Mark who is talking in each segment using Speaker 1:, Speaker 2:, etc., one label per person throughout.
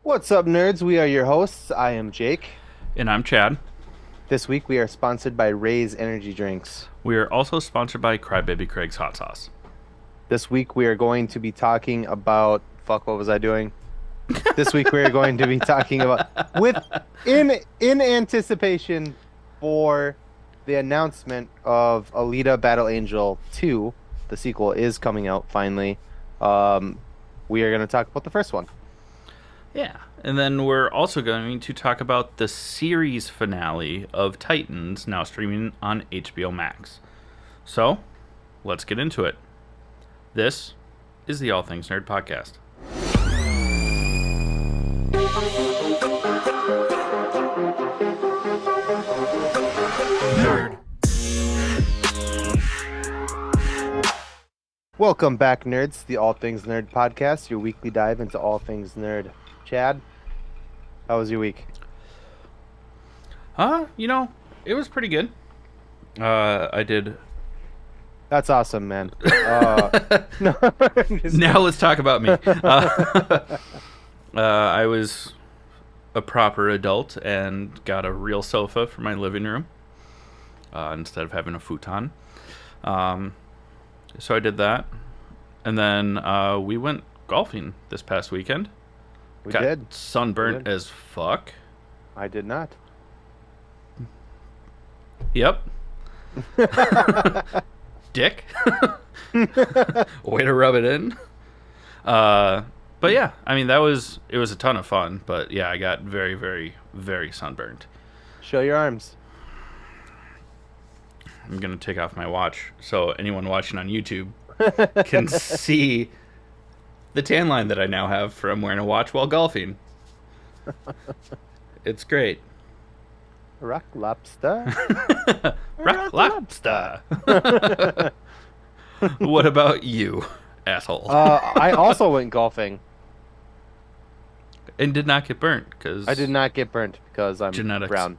Speaker 1: What's up, nerds? We are your hosts. I am Jake.
Speaker 2: And I'm Chad.
Speaker 1: This week we are sponsored by Ray's Energy Drinks.
Speaker 2: We are also sponsored by Crybaby Craig's Hot Sauce.
Speaker 1: This week we are going to be talking about what was I doing? This week we are going to be talking about in anticipation for the announcement of Alita Battle Angel 2. The sequel is coming out finally. We are going to talk about the first one.
Speaker 2: Yeah, and then we're also going to talk about the series finale of Titans, now streaming on HBOMax. So, let's get into it. This is the All Things Nerd Podcast. Nerd.
Speaker 1: Welcome back, nerds, the All Things Nerd Podcast, your weekly dive into all things nerd. Chad, how was your week?
Speaker 2: It was pretty good. I did.
Speaker 1: That's awesome, man. No,
Speaker 2: Now let's talk about me. I was a proper adult and got a real sofa for my living room instead of having a futon. So I did that. And then we went golfing this past weekend.
Speaker 1: we
Speaker 2: Got
Speaker 1: did.
Speaker 2: sunburnt as fuck.
Speaker 1: I did not.
Speaker 2: Yep. Dick. Way to rub it in. But yeah, I mean, it was a ton of fun. But yeah, I got very, very, very sunburnt.
Speaker 1: Show your arms.
Speaker 2: I'm going to take off my watch so anyone watching on YouTube can see the tan line that I now have from wearing a watch while golfing. It's great.
Speaker 1: Rock lobster.
Speaker 2: Rock lobster. What about you, asshole?
Speaker 1: I also went golfing.
Speaker 2: And did not get burnt because
Speaker 1: I did not get burnt because I'm
Speaker 2: Genetics.
Speaker 1: brown.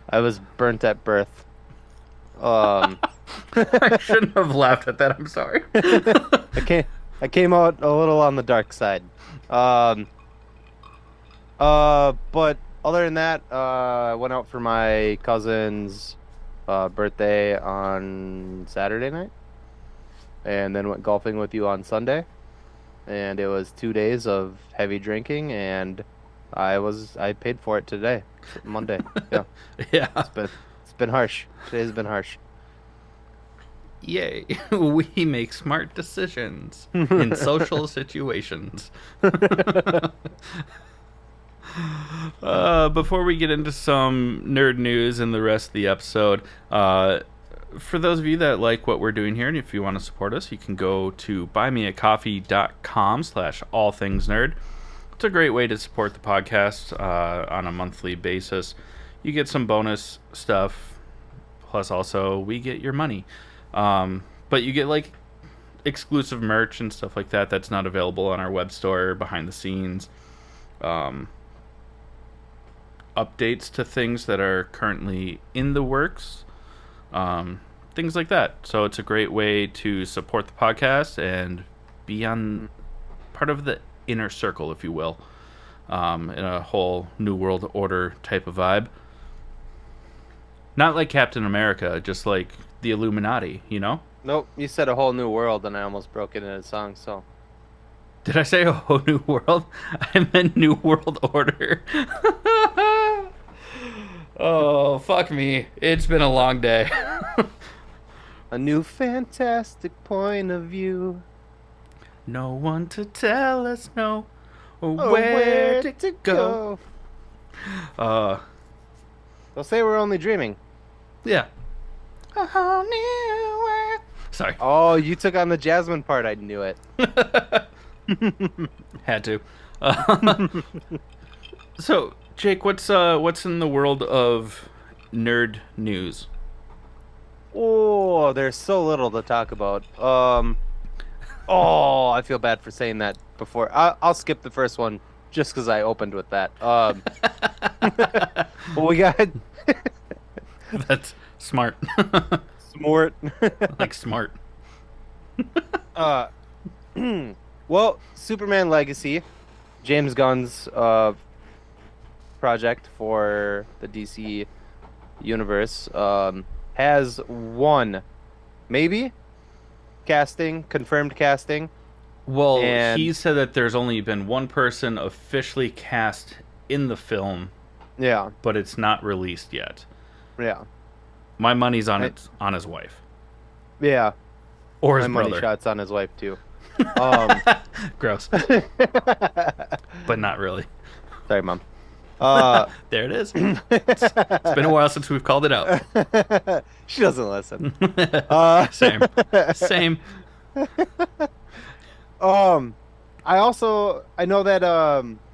Speaker 1: I was burnt at birth.
Speaker 2: I shouldn't have laughed at that. I'm sorry.
Speaker 1: I came out a little on the dark side. But other than that, I went out for my cousin's birthday on Saturday night, and then went golfing with you on Sunday. And it was 2 days of heavy drinking, and I paid for it today, Monday. Yeah,
Speaker 2: Yeah.
Speaker 1: it's been harsh. Today's been harsh.
Speaker 2: Yay. We make smart decisions in social situations. Before we get into some nerd news and the rest of the episode, for those of you that like what we're doing here, and if you want to support us, you can go to buymeacoffee.com/allthingsnerd. It's a great way to support the podcast on a monthly basis. You get some bonus stuff, plus also we get your money. But you get like exclusive merch and stuff like that that's not available on our web store, behind the scenes. Updates to things that are currently in the works. Things like that. So it's a great way to support the podcast and be on part of the inner circle, if you will, in a whole New World Order type of vibe. Not like Captain America, just like the Illuminati, you know?
Speaker 1: Nope, you said a whole new world, and I almost broke it in a song. So
Speaker 2: Did I say a whole new world? I meant New World Order. Oh, fuck me. It's been a long day.
Speaker 1: a new fantastic point of view.
Speaker 2: No one to tell us no or
Speaker 1: Oh,
Speaker 2: where to go.
Speaker 1: They'll say we're only dreaming.
Speaker 2: Yeah. A whole new world. Sorry.
Speaker 1: Oh, you took on the Jasmine part. I knew it.
Speaker 2: Had to. So, Jake, what's in the world of nerd news?
Speaker 1: Oh, there's so little to talk about. I feel bad for saying that before. I'll skip the first one just because I opened with that. Well, we got
Speaker 2: That's smart.
Speaker 1: Smart.
Speaker 2: Like smart.
Speaker 1: Well, Superman Legacy James Gunn's project for the DC universe has one, maybe, confirmed casting,
Speaker 2: Well, he
Speaker 1: and
Speaker 2: said that there's only been one person officially cast in the film,
Speaker 1: yeah,
Speaker 2: but it's not released yet.
Speaker 1: yeah,
Speaker 2: My money's on
Speaker 1: I,
Speaker 2: his wife
Speaker 1: yeah.
Speaker 2: or his
Speaker 1: My money
Speaker 2: brother.
Speaker 1: shot's on his wife too. Um,
Speaker 2: Gross, but not really.
Speaker 1: sorry, mom. Uh,
Speaker 2: There it is. It's been a while since we've called it out.
Speaker 1: she doesn't listen. Uh,
Speaker 2: Same, same.
Speaker 1: um, I know that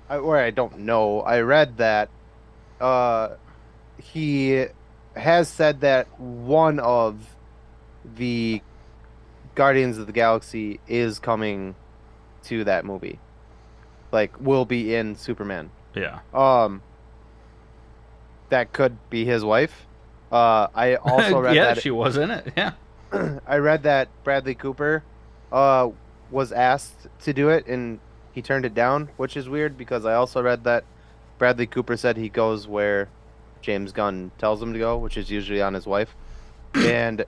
Speaker 1: or I don't know. I read that uh he has said that one of the Guardians of the Galaxy is coming to that movie. Like will be in Superman.
Speaker 2: Yeah.
Speaker 1: That could be his wife. I also read
Speaker 2: Yeah,
Speaker 1: that
Speaker 2: she was in it. Yeah.
Speaker 1: I read that Bradley Cooper uh was asked to do it and he turned it down, which is weird because I also read that Bradley Cooper said he goes where James Gunn tells him to go, which is usually on his wife. And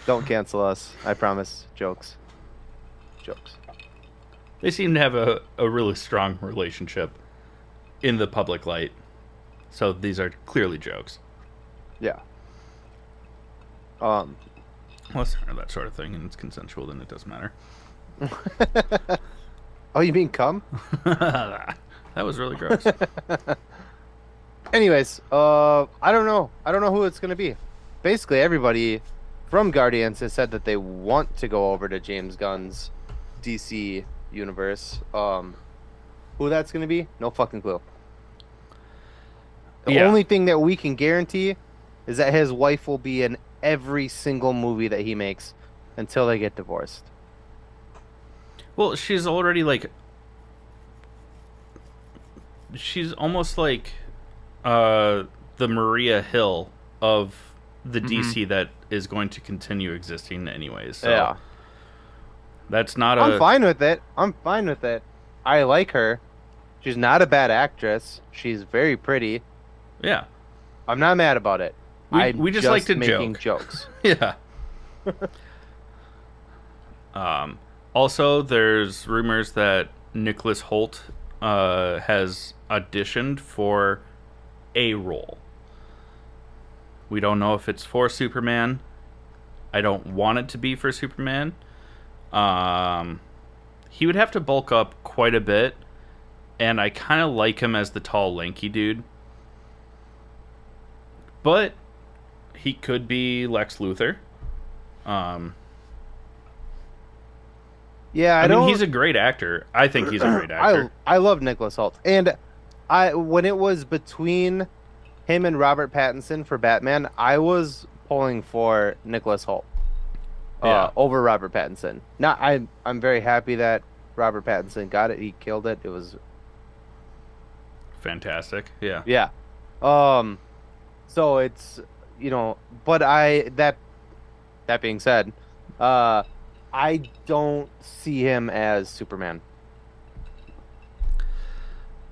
Speaker 1: don't cancel us. I promise. Jokes. Jokes.
Speaker 2: They seem to have a really strong relationship in the public light. So these are clearly jokes.
Speaker 1: Yeah. Um
Speaker 2: Unless they're that sort of thing and it's consensual, then it doesn't matter.
Speaker 1: Oh, you mean come?
Speaker 2: That was really gross.
Speaker 1: Anyways, I don't know. I don't know who it's gonna be. Basically, everybody from Guardians has said that they want to go over to James Gunn's DC universe. Who that's gonna be? No fucking clue. The
Speaker 2: Yeah.
Speaker 1: only thing that we can guarantee is that his wife will be in every single movie that he makes until they get divorced.
Speaker 2: Well, she's already like. She's almost like the Maria Hill of the DC that is going to continue existing anyways. So
Speaker 1: Yeah.
Speaker 2: that's not
Speaker 1: I'm
Speaker 2: a.
Speaker 1: fine with it. I'm fine with it. I like her. She's not a bad actress. She's very pretty.
Speaker 2: Yeah.
Speaker 1: I'm not mad about it.
Speaker 2: We just like to
Speaker 1: making
Speaker 2: joke.
Speaker 1: jokes.
Speaker 2: Yeah. Also, there's rumors that Nicholas Holt has auditioned for a role. We don't know if it's for Superman. I don't want it to be for Superman. He would have to bulk up quite a bit, and I kind of like him as the tall, lanky dude. But he could be Lex Luthor.
Speaker 1: Yeah,
Speaker 2: I mean,
Speaker 1: don't.
Speaker 2: he's a great actor. I think he's a great actor.
Speaker 1: I love Nicholas Hoult, and when it was between him and Robert Pattinson for Batman, I was pulling for Nicholas Hoult
Speaker 2: Yeah.
Speaker 1: over Robert Pattinson. Not I'm very happy that Robert Pattinson got it. He killed it. It was
Speaker 2: Fantastic. Yeah.
Speaker 1: yeah. So it's but that being said, I don't see him as Superman.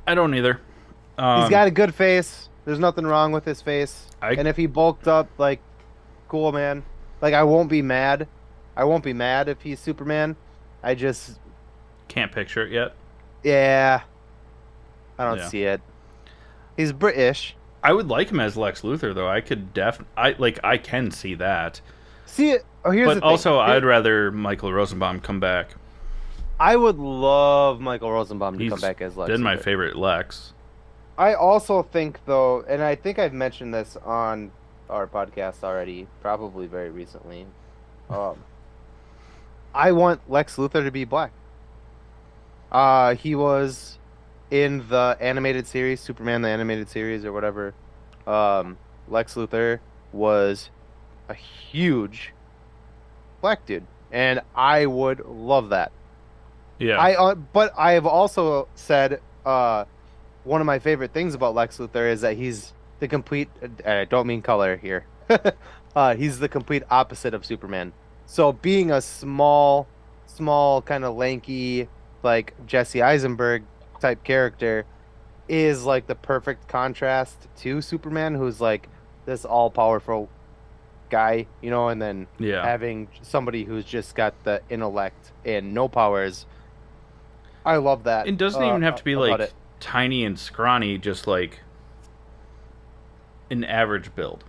Speaker 2: I don't either.
Speaker 1: He's got a good face. There's nothing wrong with his face. And if he bulked up, like, cool, man. Like, I won't be mad. I won't be mad if he's Superman. I just
Speaker 2: can't picture it yet.
Speaker 1: yeah. I don't
Speaker 2: Yeah.
Speaker 1: see it. He's British.
Speaker 2: I would like him as Lex Luthor, though. I can see that.
Speaker 1: See it. Oh, here's the
Speaker 2: But
Speaker 1: thing.
Speaker 2: also, I'd rather Michael Rosenbaum come back.
Speaker 1: I would love Michael Rosenbaum to
Speaker 2: He's
Speaker 1: come back as Lex
Speaker 2: been my
Speaker 1: Luthor.
Speaker 2: favorite Lex.
Speaker 1: I also think, though, and I think I've mentioned this on our podcast already, probably very recently. I want Lex Luthor to be black. He was in the animated series, Superman the animated series or whatever. Lex Luthor was a huge black dude, and I would love that.
Speaker 2: Yeah.
Speaker 1: But I have also said one of my favorite things about Lex Luthor is that he's the complete. I don't mean color here. He's the complete opposite of Superman. So being a small kind of lanky, like Jesse Eisenberg type character is like the perfect contrast to Superman, who's like this all powerful guy, and then
Speaker 2: Yeah.
Speaker 1: having somebody who's just got the intellect and no powers. I love that.
Speaker 2: It doesn't even have to be
Speaker 1: about
Speaker 2: like
Speaker 1: it.
Speaker 2: tiny and scrawny, just like an average build.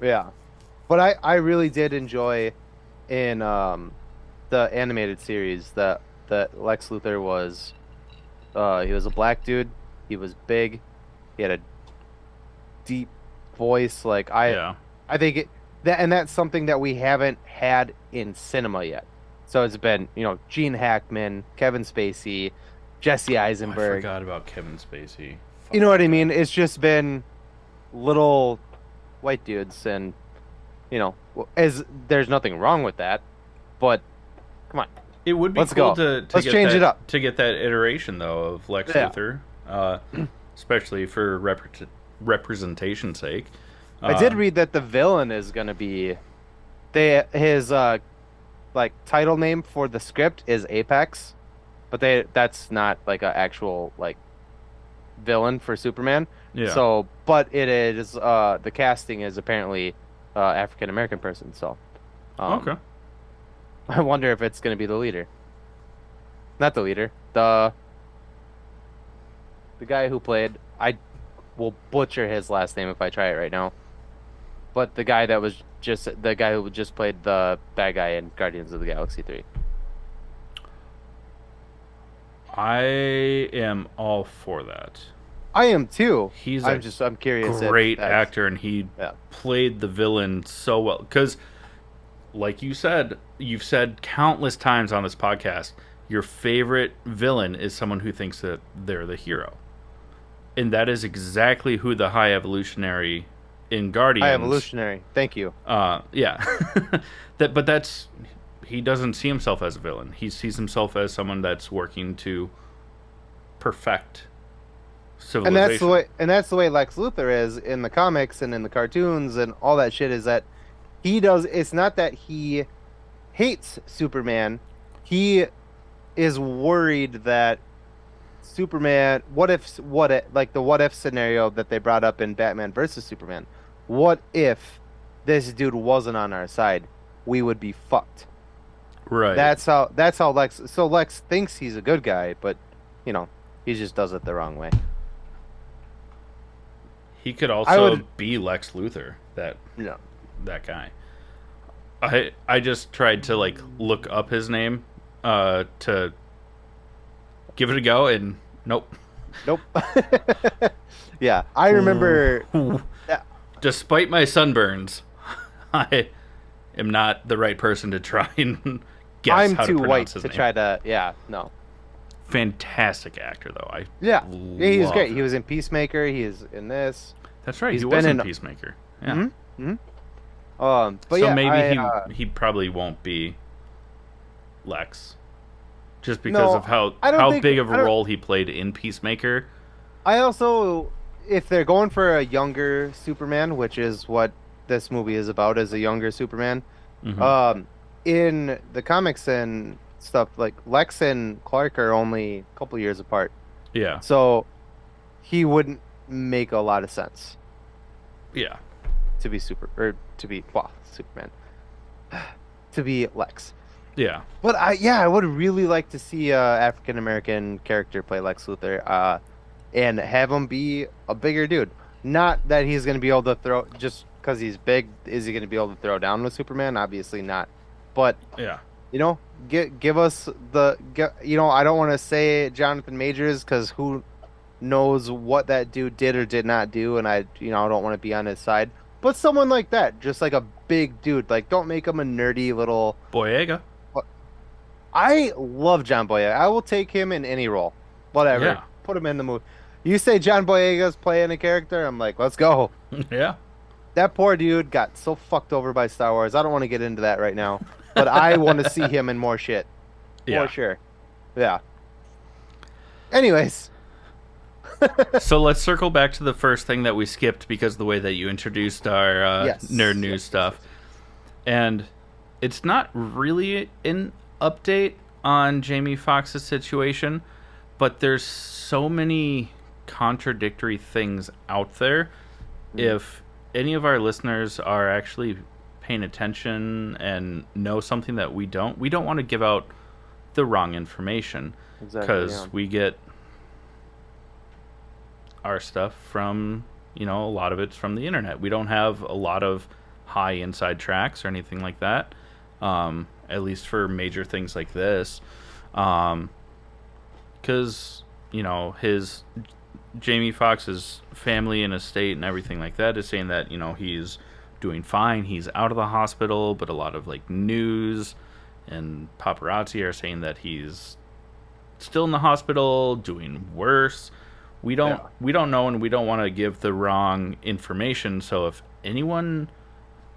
Speaker 1: Yeah, but I really did enjoy in the animated series that Lex Luthor was he was a black dude. He was big. He had a deep voice. Like
Speaker 2: Yeah.
Speaker 1: I think that's something that we haven't had in cinema yet. So it's been, Gene Hackman, Kevin Spacey, Jesse
Speaker 2: I
Speaker 1: Eisenberg.
Speaker 2: forgot about Kevin Spacey.
Speaker 1: You know what I mean? It's just been little white dudes, and as there's nothing wrong with that, but come on.
Speaker 2: It would be
Speaker 1: Let's
Speaker 2: cool
Speaker 1: go.
Speaker 2: to
Speaker 1: Let's
Speaker 2: get
Speaker 1: change
Speaker 2: that,
Speaker 1: it up.
Speaker 2: to get that iteration though of Lex
Speaker 1: Yeah.
Speaker 2: Luthor, especially for representation's sake.
Speaker 1: I did read that the villain is going to be his like title name for the script is Apex, but that's not like an actual like villain for Superman.
Speaker 2: Yeah.
Speaker 1: So, but it is the casting is apparently African American person. So,
Speaker 2: Okay.
Speaker 1: I wonder if it's going to be the leader. Not the leader. The guy who played, I will butcher his last name if I try it right now. But the guy who just played the bad guy in Guardians of the Galaxy 3.
Speaker 2: I am all for that.
Speaker 1: I am too.
Speaker 2: He's
Speaker 1: I'm curious.
Speaker 2: Great actor, and he
Speaker 1: Yeah.
Speaker 2: played the villain so well. Because, like you said, you've said countless times on this podcast, your favorite villain is someone who thinks that they're the hero. And that is exactly who the High Evolutionary in Guardians.
Speaker 1: High Evolutionary. Thank you.
Speaker 2: Yeah. He doesn't see himself as a villain. He sees himself as someone that's working to perfect civilization.
Speaker 1: And that's the way Lex Luthor is in the comics and in the cartoons and all that shit, is that it's not that he hates Superman. He is worried that Superman, like the what if scenario that they brought up in Batman versus Superman. What if this dude wasn't on our side? We would be fucked.
Speaker 2: Right.
Speaker 1: That's how Lex thinks he's a good guy, but he just does it the wrong way.
Speaker 2: He could also be Lex Luthor, that guy. I just tried to like look up his name to give it a go, and nope.
Speaker 1: Yeah, I remember.
Speaker 2: Despite my sunburns, I am not the right person to try and guess
Speaker 1: I'm
Speaker 2: how to
Speaker 1: too
Speaker 2: pronounce
Speaker 1: white
Speaker 2: his
Speaker 1: to
Speaker 2: name.
Speaker 1: try to. Yeah, no.
Speaker 2: Fantastic actor, though.
Speaker 1: He was great.
Speaker 2: him.
Speaker 1: He was in Peacemaker. He is in this.
Speaker 2: That's right.
Speaker 1: He's
Speaker 2: He was
Speaker 1: been
Speaker 2: in
Speaker 1: in-
Speaker 2: Peacemaker. Yeah.
Speaker 1: But
Speaker 2: So
Speaker 1: yeah,
Speaker 2: maybe he probably won't be Lex, just because of how big of a role he played in Peacemaker.
Speaker 1: I also, if they're going for a younger Superman, which is what this movie is about, is a younger Superman.
Speaker 2: Mhm.
Speaker 1: In the comics and stuff, like Lex and Clark are only a couple years apart,
Speaker 2: Yeah.
Speaker 1: so he wouldn't make a lot of sense
Speaker 2: Yeah.
Speaker 1: to be Superman, to be Lex.
Speaker 2: Yeah.
Speaker 1: But I would really like to see a African American character play Lex Luthor, and have him be a bigger dude. Not that he's going to be able to throw, just because he's big. Is he going to be able to throw down with Superman? Obviously not. But
Speaker 2: Yeah.
Speaker 1: give us I don't want to say Jonathan Majors, because who knows what that dude did or did not do, and I don't want to be on his side. But someone like that, just like a big dude. Like, don't make him a nerdy little.
Speaker 2: Boyega.
Speaker 1: I love John Boyega. I will take him in any role. Whatever.
Speaker 2: Yeah.
Speaker 1: Put him in the movie. You say John Boyega's playing a character, I'm like, let's go.
Speaker 2: Yeah.
Speaker 1: That poor dude got so fucked over by Star Wars. I don't want to get into that right now. But I want to see him in more shit.
Speaker 2: Yeah.
Speaker 1: For sure. Yeah. Anyways.
Speaker 2: So let's circle back to the first thing that we skipped because of the way that you introduced our nerd news stuff. And it's not really an update. on Jamie Foxx's situation, but there's so many contradictory things out there. If any of our listeners are actually paying attention and know something that we don't want to give out the wrong information, because we get our stuff from, a lot of it's from the internet. We don't have a lot of high inside tracks or anything like that, at least for major things like this, because his Jamie Foxx's family and estate and everything like that is saying that he's doing fine, he's out of the hospital, but a lot of news and paparazzi are saying that he's still in the hospital doing worse. We don't know, and we don't want to give the wrong information. So if anyone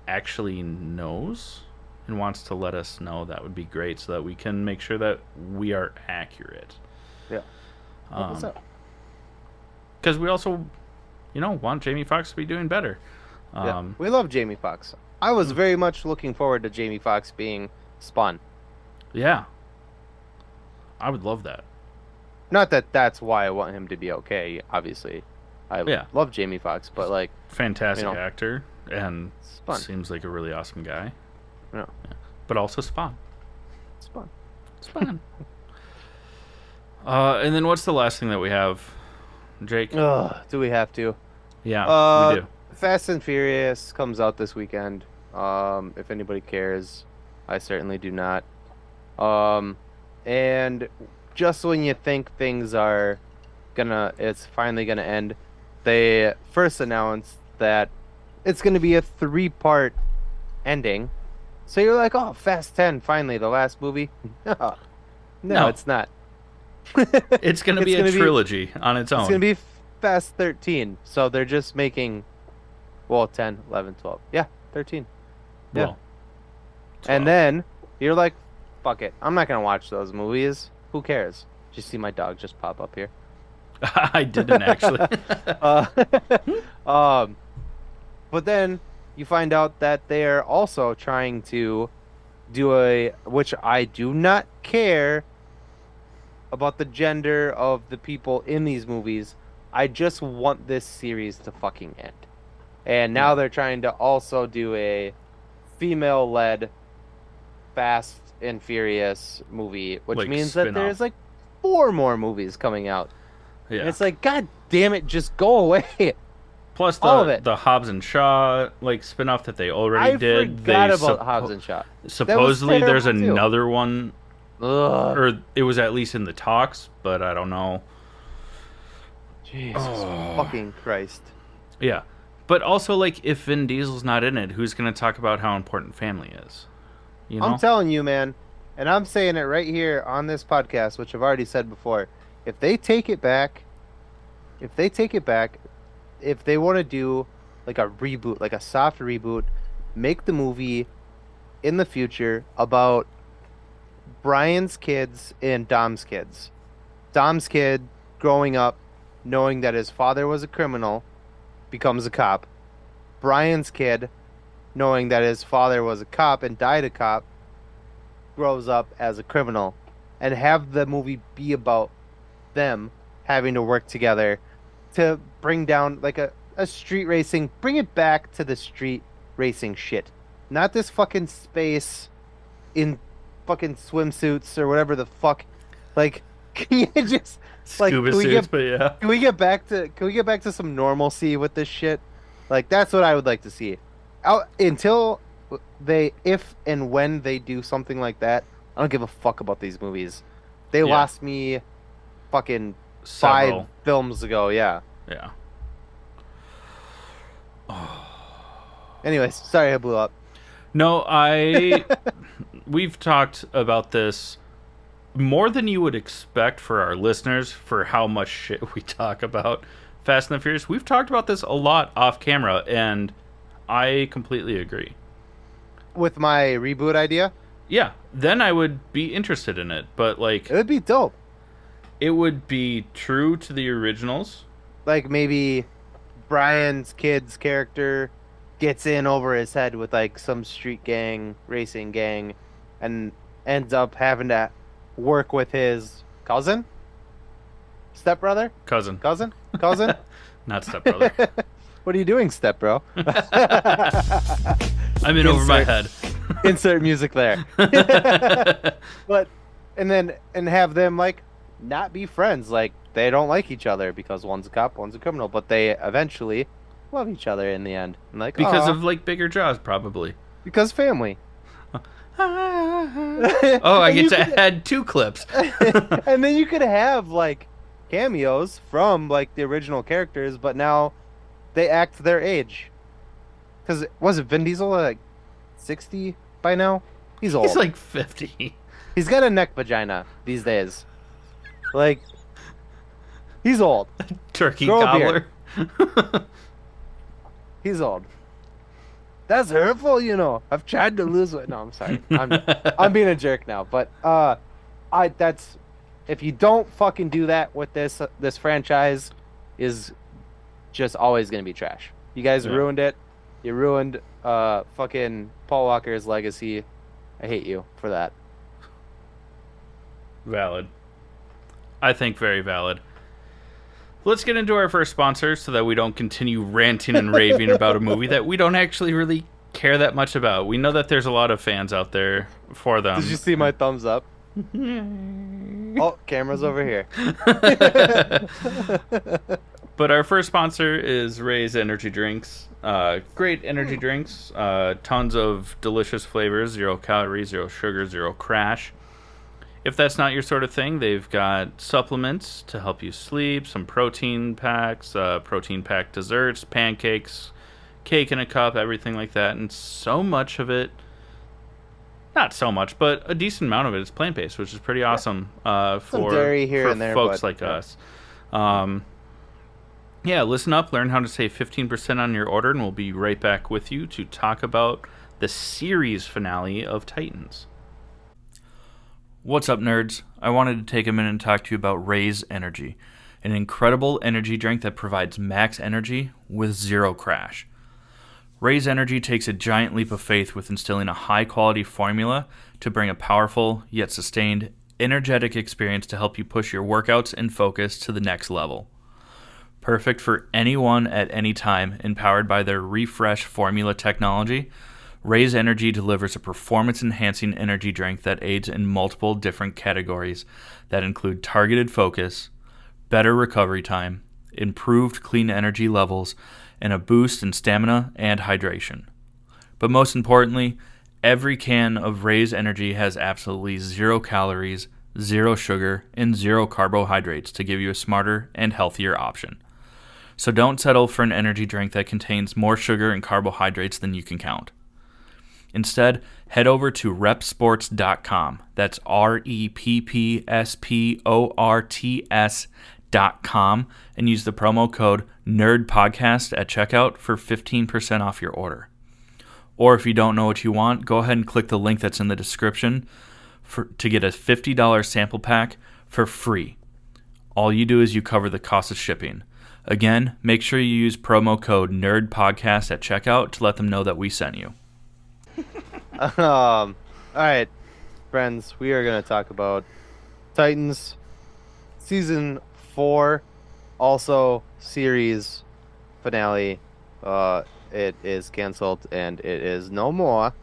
Speaker 2: actually knows and wants to let us know, that would be great, so that we can make sure that we are accurate.
Speaker 1: Yeah. What's up?
Speaker 2: Because we also, want Jamie Foxx to be doing better.
Speaker 1: We love Jamie Foxx. I was very much looking forward to Jamie Foxx being Spawn.
Speaker 2: Yeah. I would love that.
Speaker 1: Not that that's why I want him to be okay, obviously. I love Jamie Foxx, but
Speaker 2: fantastic actor, and seems like a really awesome guy.
Speaker 1: Yeah.
Speaker 2: But also Spawn.
Speaker 1: Spawn.
Speaker 2: And then what's the last thing that we have, Jake?
Speaker 1: Do we have to?
Speaker 2: Yeah, we do.
Speaker 1: Fast and Furious comes out this weekend. If anybody cares, I certainly do not. And just when you think things are it's finally gonna end, they first announced that it's gonna be a 3-part ending. So you're like, oh, Fast 10, finally, the last movie. No, it's not.
Speaker 2: It's gonna be a trilogy on its own.
Speaker 1: It's gonna be Fast 13. So they're just making, 10, 11, 12. Yeah, 13. Yeah.
Speaker 2: Well,
Speaker 1: and then you're like, fuck it, I'm not gonna watch those movies. Who cares? Did you see my dog just pop up here?
Speaker 2: I didn't actually.
Speaker 1: But then you find out that they're also trying to do which I do not care about the gender of the people in these movies. I just want this series to fucking end. And now they're trying to also do a female-led Fast and Furious movie, which means that there's 4 more movies coming out.
Speaker 2: Yeah.
Speaker 1: And it's like, God damn it, just go away.
Speaker 2: Plus
Speaker 1: all of it.
Speaker 2: The Hobbs and Shaw spinoff that they already did.
Speaker 1: I forgot about Hobbs and Shaw.
Speaker 2: Supposedly there's another one.
Speaker 1: Ugh.
Speaker 2: Or it was at least in the talks, but I don't know.
Speaker 1: Jesus fucking Christ.
Speaker 2: Yeah. But also, if Vin Diesel's not in it, who's going to talk about how important family is?
Speaker 1: I'm telling you, man, and I'm saying it right here on this podcast, which I've already said before. If they take it back, if they want to do a reboot, a soft reboot, make the movie in the future about Brian's kids and Dom's kids. Dom's kid growing up knowing that his father was a criminal, becomes a cop. Brian's kid, knowing that his father was a cop and died a cop, grows up as a criminal. And have the movie be about them having to work together to bring down a street racing, bring it back to the street racing shit. Not this fucking space in fucking swimsuits or whatever the fuck. Can you just
Speaker 2: scuba suits, but yeah.
Speaker 1: Can we get back to some normalcy with this shit? That's what I would like to see. Until if and when they do something like that, I don't give a fuck about these movies. They lost me fucking 5 films ago, yeah.
Speaker 2: Yeah.
Speaker 1: Anyways, sorry I blew up.
Speaker 2: No, we've talked about this more than you would expect for our listeners for how much shit we talk about Fast and the Furious. We've talked about this a lot off camera, and I completely agree.
Speaker 1: With my reboot idea?
Speaker 2: Yeah, then I would be interested in it, but
Speaker 1: it would be dope.
Speaker 2: It would be true to the originals.
Speaker 1: Maybe Brian's kid's character gets in over his head with some street gang, racing gang, and ends up having to work with his cousin, stepbrother,
Speaker 2: Cousin.
Speaker 1: cousin.
Speaker 2: Not stepbrother.
Speaker 1: What are you doing, step bro?
Speaker 2: I'm in over my head.
Speaker 1: Insert music there. But and have them like not be friends. Like they don't like each other because one's a cop, one's a criminal, but they eventually love each other in the end. And like
Speaker 2: Because
Speaker 1: aw,
Speaker 2: of like bigger jaws, probably.
Speaker 1: because family.
Speaker 2: Oh, I
Speaker 1: And
Speaker 2: get
Speaker 1: you
Speaker 2: to
Speaker 1: could-
Speaker 2: add 2 clips.
Speaker 1: And then you could have like cameos from like the original characters, but now they act their age. Because was it Vin Diesel like 60 by now? He's old.
Speaker 2: He's like 50.
Speaker 1: He's got a neck vagina these days. Like he's old.
Speaker 2: Turkey
Speaker 1: Grow a
Speaker 2: gobbler.
Speaker 1: He's old. That's hurtful, you know. I've tried to lose weight. No, I'm sorry. I'm being a jerk now, but that's if you don't fucking do that with this franchise is just always going to be trash. You guys
Speaker 2: Yeah.
Speaker 1: ruined it. You ruined fucking Paul Walker's legacy. I hate you for that.
Speaker 2: Valid. I think very valid. Let's get into our first sponsor so that we don't continue ranting and raving about a movie that we don't actually really care that much about. We know that there's a lot of fans out there for them.
Speaker 1: Did you see my thumbs up? Oh, camera's over here.
Speaker 2: But our first sponsor is Ray's Energy Drinks. Great energy drinks. Tons of delicious flavors. 0 calories, 0 sugar, 0 crash. If that's not your sort of thing, they've got supplements to help you sleep, some protein packs, protein packed desserts, pancakes, cake in a cup, everything like that. And so much of it, not so much, but a decent amount of it is plant-based, which is pretty awesome for
Speaker 1: dairy here and there,
Speaker 2: folks
Speaker 1: but,
Speaker 2: like
Speaker 1: yeah.
Speaker 2: us. Yeah, listen up, learn how to save 15% on your order, and we'll be right back with you to talk about the series finale of Titans. What's up, nerds? I wanted to take a minute and talk to you about Ray's Energy, an incredible energy drink that provides max energy with 0 crash. Ray's Energy takes a giant leap of faith with instilling a high-quality formula to bring a powerful, yet sustained, energetic experience to help you push your workouts and focus to the next level. Perfect for anyone at any time, and powered by their Refresh formula technology, Ray's Energy delivers a performance-enhancing energy drink that aids in multiple different categories that include targeted focus, better recovery time, improved clean energy levels, and a boost in stamina and hydration. But most importantly, every can of Ray's Energy has absolutely 0 calories, 0 sugar, and 0 carbohydrates to give you a smarter and healthier option. So don't settle for an energy drink that contains more sugar and carbohydrates than you can count. Instead, head over to repsports.com. That's REPPSPORTS.com and use the promo code NERDPODCAST at checkout for 15% off your order. Or if you don't know what you want, go ahead and click the link that's in the description to get a $50 sample pack for free. All you do is you cover the cost of shipping. Again, make sure you use promo code NERDPODCAST at checkout to let them know that we sent you.
Speaker 1: All right, friends, we are going to talk about Titans season 4, also series finale. It is canceled and it is no more.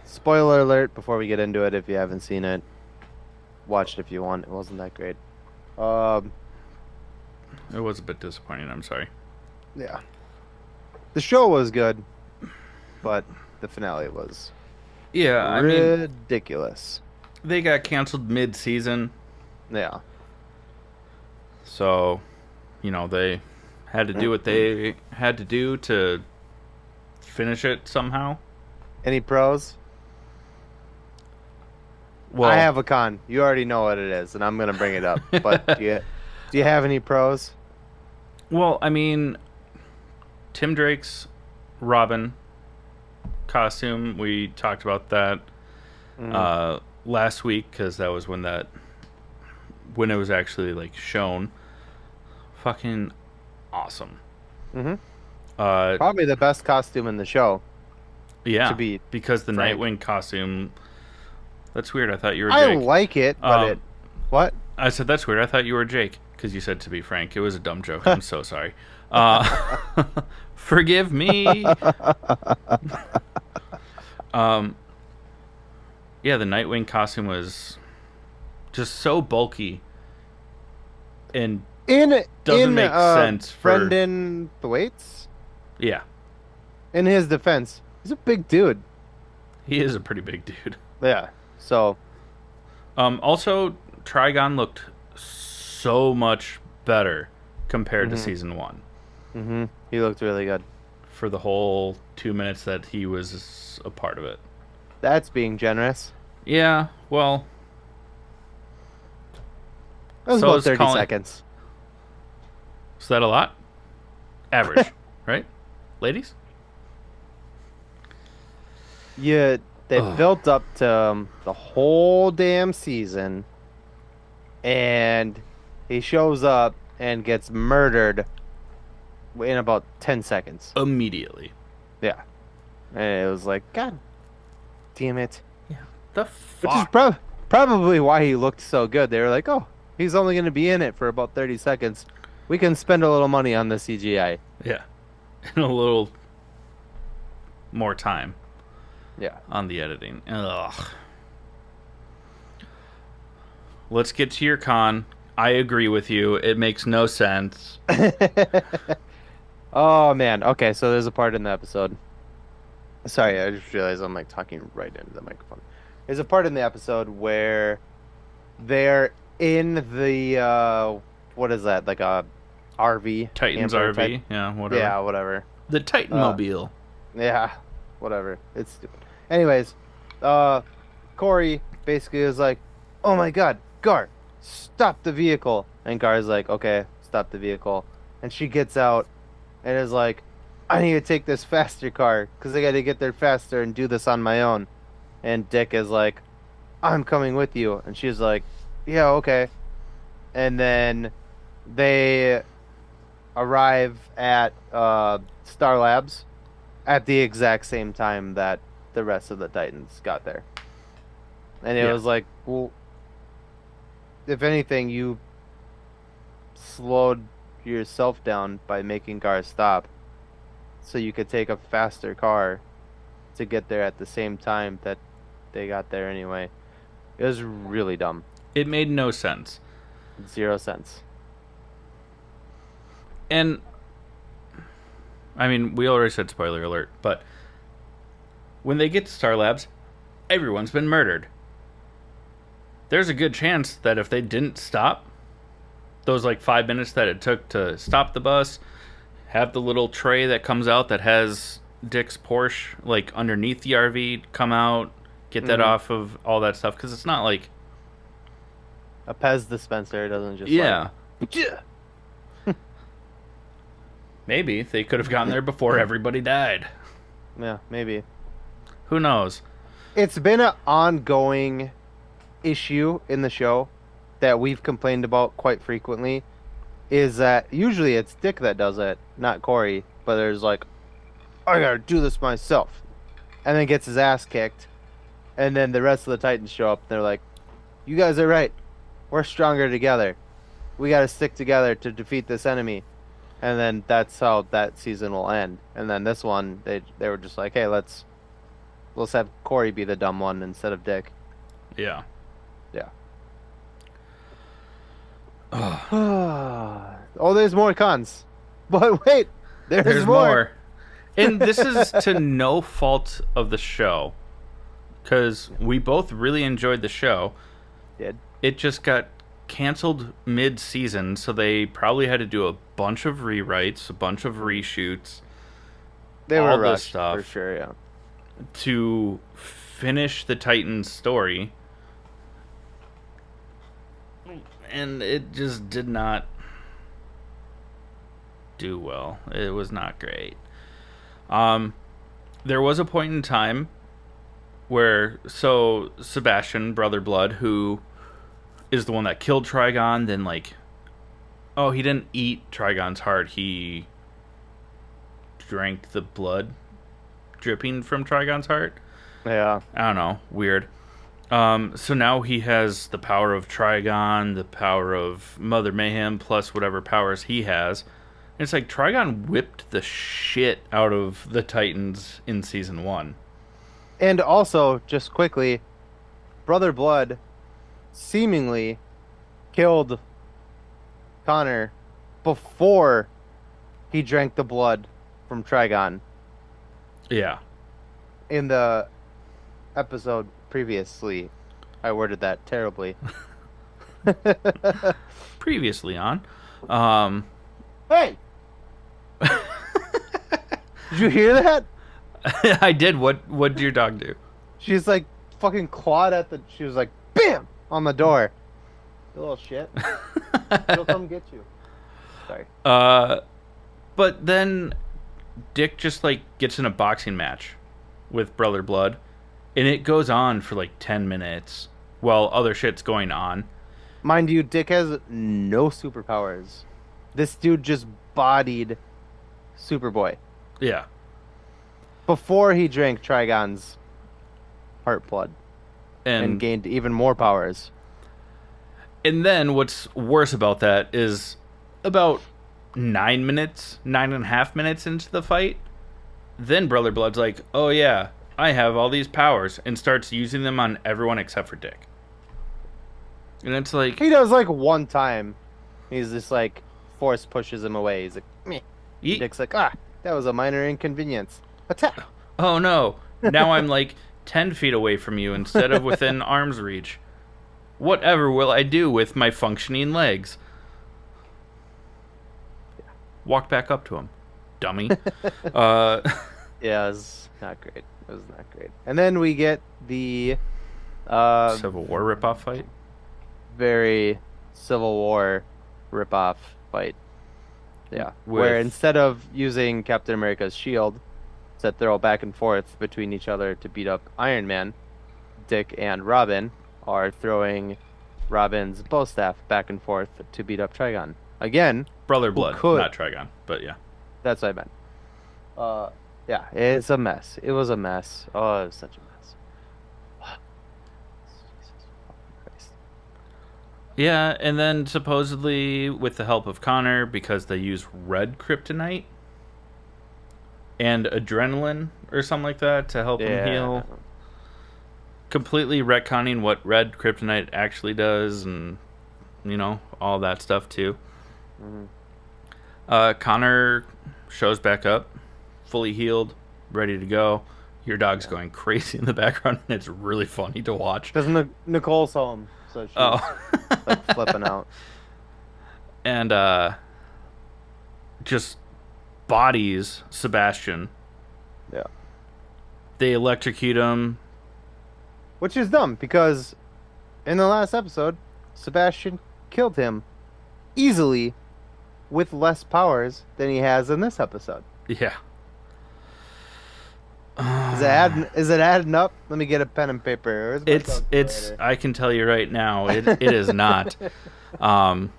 Speaker 1: Spoiler alert before we get into it. If you haven't seen it, watch it if you want. It wasn't that great.
Speaker 2: It was a bit disappointing, I'm sorry.
Speaker 1: Yeah, the show was good, but the finale was ridiculous.
Speaker 2: They got canceled mid-season,
Speaker 1: Yeah.
Speaker 2: so, they had to do what they had to do to finish it somehow.
Speaker 1: Any pros?
Speaker 2: Well,
Speaker 1: I have a con. You already know what it is, and I'm gonna bring it up. But do you have any pros?
Speaker 2: Well, Tim Drake's Robin costume, we talked about that last week because that was when it was actually shown. Fucking awesome.
Speaker 1: Mm-hmm. Probably the best costume in the show.
Speaker 2: Yeah,
Speaker 1: to be
Speaker 2: because the
Speaker 1: frank.
Speaker 2: Nightwing costume That's weird. I thought you were
Speaker 1: I
Speaker 2: Jake.
Speaker 1: like it, but what?
Speaker 2: I said that's weird. I thought you were Jake because you said to be frank. It was a dumb joke. I'm so sorry. Forgive me. Yeah, the Nightwing costume was just so bulky and doesn't make sense for
Speaker 1: Brendan Thwaites.
Speaker 2: Yeah,
Speaker 1: in his defense, he's a big dude.
Speaker 2: he is a pretty big dude.
Speaker 1: Yeah. So.
Speaker 2: Also, Trigon looked so much better compared to season 1.
Speaker 1: Mm-hmm. He looked really good
Speaker 2: for the whole 2 minutes that he was a part of it.
Speaker 1: That's being generous.
Speaker 2: Yeah, well,
Speaker 1: that was about 30 seconds.
Speaker 2: Is that a lot? Average, right? Ladies?
Speaker 1: Yeah, they built up to the whole damn season, and he shows up and gets murdered in about 10 seconds.
Speaker 2: Immediately.
Speaker 1: Yeah. And it was like, God damn it.
Speaker 2: Yeah. The fuck?
Speaker 1: Which is probably why he looked so good. They were like, oh, he's only going to be in it for about 30 seconds. We can spend a little money on the CGI.
Speaker 2: Yeah. And a little more time.
Speaker 1: Yeah.
Speaker 2: On the editing. Ugh. Let's get to your con. I agree with you. It makes no sense.
Speaker 1: Oh, man. Okay, so there's a part in the episode. Sorry, I just realized I'm like talking right into the microphone. There's a part in the episode where they're in the, what is that? Like a RV?
Speaker 2: Titan's RV? Type? Yeah, whatever.
Speaker 1: Yeah, whatever.
Speaker 2: The Titanmobile.
Speaker 1: Yeah, whatever. It's stupid. Anyways, Corey basically is like, oh my god, Gar, stop the vehicle. And Gar's like, okay, stop the vehicle. And she gets out and is like, I need to take this faster car because I got to get there faster and do this on my own. And Dick is like, I'm coming with you. And she's like, yeah, okay. And then they arrive at Star Labs at the exact same time that the rest of the Titans got there. And it was like, well, if anything, you slowed yourself down by making Gar stop so you could take a faster car to get there at the same time that they got there anyway. It was really dumb.
Speaker 2: It made no sense.
Speaker 1: 0 cents.
Speaker 2: And I mean, we already said spoiler alert, but when they get to Star Labs, everyone's been murdered. There's a good chance that if they didn't stop, those like 5 minutes that it took to stop the bus, have the little tray that comes out that has Dick's Porsche like underneath the RV come out, get that off of all that stuff, because it's not like
Speaker 1: a Pez dispenser. It doesn't just
Speaker 2: like, maybe they could have gotten there before everybody died.
Speaker 1: Yeah, maybe.
Speaker 2: Who knows?
Speaker 1: It's been an ongoing issue in the show that we've complained about quite frequently, is that usually it's Dick that does it, not Corey, but there's like, I gotta do this myself, and then gets his ass kicked, and then the rest of the Titans show up and they're like, you guys are right, we're stronger together, we gotta stick together to defeat this enemy. And then that's how that season will end. And then this one, they were just like, hey, let's have Corey be the dumb one instead of Dick.
Speaker 2: Yeah.
Speaker 1: Yeah. Oh, there's more cons. But wait, there's more.
Speaker 2: And this is to no fault of the show, because we both really enjoyed the show.
Speaker 1: Did.
Speaker 2: It just got canceled mid-season, so they probably had to do a bunch of rewrites, a bunch of reshoots.
Speaker 1: They were rushed, stuff for sure, yeah.
Speaker 2: To finish the Titans story. And it just did not do well. It was not great. There was a point in time where, so Sebastian, Brother Blood, who is the one that killed Trigon, then like, oh, he didn't eat Trigon's heart, he drank the blood dripping from Trigon's heart.
Speaker 1: Yeah.
Speaker 2: I don't know, weird. So now he has the power of Trigon, the power of Mother Mayhem, plus whatever powers he has. And it's like Trigon whipped the shit out of the Titans in season 1.
Speaker 1: And also, just quickly, Brother Blood seemingly killed Connor before he drank the blood from Trigon
Speaker 2: Yeah.
Speaker 1: in the episode previously. I worded that terribly.
Speaker 2: Previously on.
Speaker 1: Hey! Did you hear that?
Speaker 2: I did. What did your dog do?
Speaker 1: She's like fucking clawed at the. She was like, BAM! On the door. You little shit. She'll come get you. Sorry.
Speaker 2: But then Dick just like gets in a boxing match with Brother Blood, and it goes on for like 10 minutes while other shit's going on.
Speaker 1: Mind you, Dick has no superpowers. This dude just bodied Superboy
Speaker 2: Yeah.
Speaker 1: before he drank Trigon's heart blood and
Speaker 2: And
Speaker 1: gained even more powers.
Speaker 2: and then what's worse about that is about 9.5 minutes into the fight, then Brother Blood's like, oh yeah, I have all these powers, and starts using them on everyone except for Dick. And it's like,
Speaker 1: He does like one time. He's just like force pushes him away. He's like, meh.
Speaker 2: Yeet.
Speaker 1: Dick's like, that was a minor inconvenience. Attack.
Speaker 2: oh no, now I'm like 10 feet away from you instead of within arm's reach. Whatever will I do with my functioning legs? Walk back up to him, dummy.
Speaker 1: Yeah, it was not great. It was not great. And then we get the
Speaker 2: Civil War ripoff fight.
Speaker 1: very Civil War ripoff fight. Yeah,
Speaker 2: With-
Speaker 1: where instead of using Captain America's shield to throw back and forth between each other to beat up Iron Man, Dick and Robin are throwing Robin's bow staff back and forth to beat up Trigon. Again,
Speaker 2: Brother Blood,
Speaker 1: could-
Speaker 2: not Trigon, but yeah.
Speaker 1: that's what I meant. Yeah, it's a mess. It was a mess. Oh, it was such a mess. Jesus fucking Christ.
Speaker 2: Yeah, and then supposedly with the help of Connor, because they use red kryptonite and adrenaline or something like that to help him heal. Completely retconning what red kryptonite actually does, and all that stuff too. Connor shows back up, fully healed, ready to go. Your dog's going crazy in the background, and it's really funny to watch.
Speaker 1: Because Nicole saw him, so she's like flipping out.
Speaker 2: And just bodies Sebastian.
Speaker 1: Yeah.
Speaker 2: They electrocute him.
Speaker 1: Which is dumb, because in the last episode, Sebastian killed him easily with less powers than he has in this episode.
Speaker 2: Yeah.
Speaker 1: Is it adding up? Let me get a pen and paper. Where's my
Speaker 2: It's
Speaker 1: calculator?
Speaker 2: I can tell you right now, it is not. And